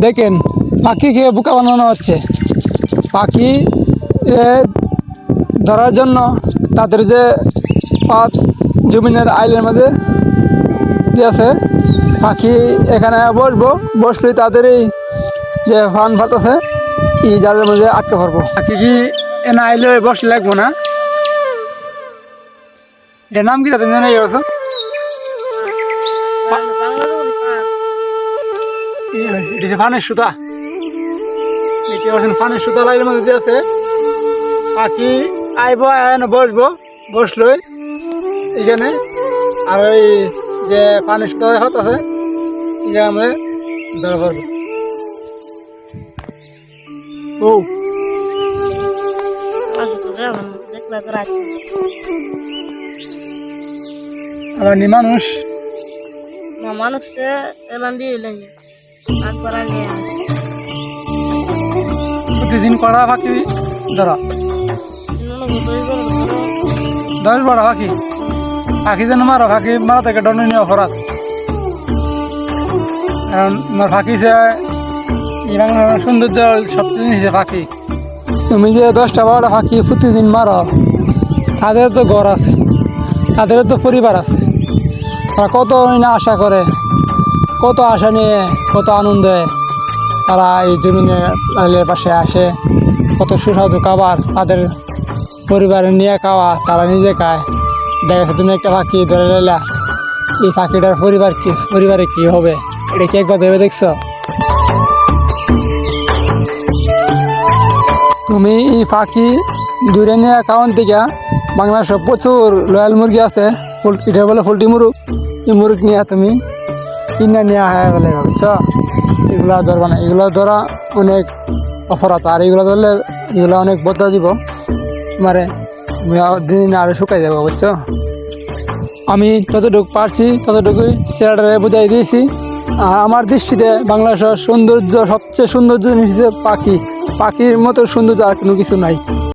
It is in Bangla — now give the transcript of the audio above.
দেখেন পাখিকে বোকা বানানো হচ্ছে। পাখি ধরার জন্য তাদের যে পাত জমিনের আইলের মধ্যে আছে, পাখি এখানে বসলে তাদের এই যে ফান ফাট আছে এই জালের মধ্যে আটকে পড়বো। পাখি কি এনে আইলে বসলে লাগবো না? এর নাম কি তুমি জানা গেছো? এটা ফানের সুতা। দেখতে পাচ্ছেন ফানের সুতা লাইনের মধ্যে আছে। পাখি আইব এনে বসলো এখানে। আর ওই যে পানির সুতা হাত আছে এটা আমরা ধরা পারবো। ও আবার নি মানুষ প্রতিদিন কড়া পাখি ধরা 10-12 পাখি। পাখি যেন মারো, পাখি মারা থেকে দণ্ডনীয় অপরাধ। কারণ আমার পাখি সে বাংলার সৌন্দর্য সবচেয়ে জিনিস পাখি। তুমি যে 10-12টা পাখি প্রতিদিন মারো, তাদের তো ঘর আছে, তাদের তো পরিবার আছে। তারা কত না আশা করে, কত আশা নিয়ে, কত আনন্দে তারা এই জমিনের পাশে আসে। কত সুস্বাদু খাবার তাদের পরিবারে নিয়ে খাওয়া, তারা নিজে খায়। দেখেছো তুমি একটা পাখি ধরে নিলা, এই পাখিটার পরিবারে কি হবে? এটা কি একবার ভেবে দেখছো? তুমি এই পাখি দূরে নিয়ে খাওয়ান থেকে বাংলাদেশে প্রচুর লয়াল মুরগি আছে, এটা বলে পোলট্রি মুরগ। এই মুরগ নিয়ে তুমি কিনে নিয়ে হয় বলে বুঝছো? এগুলো ধরবা না, এগুলো ধরা অনেক অপরাধ। আর এগুলো ধরলে এগুলো অনেক বদলা দিব মানে দিন আরো শুকাই যাবো বুঝছো? আমি যতটুকু পারছি ততটুকুই ছেলেটারে বুঝাই দিয়েছি। আর আমার দৃষ্টিতে বাংলাদেশের সৌন্দর্য সবচেয়ে সৌন্দর্য জিনিস পাখি। পাখির মতো সৌন্দর্য আর কোনো কিছু নাই।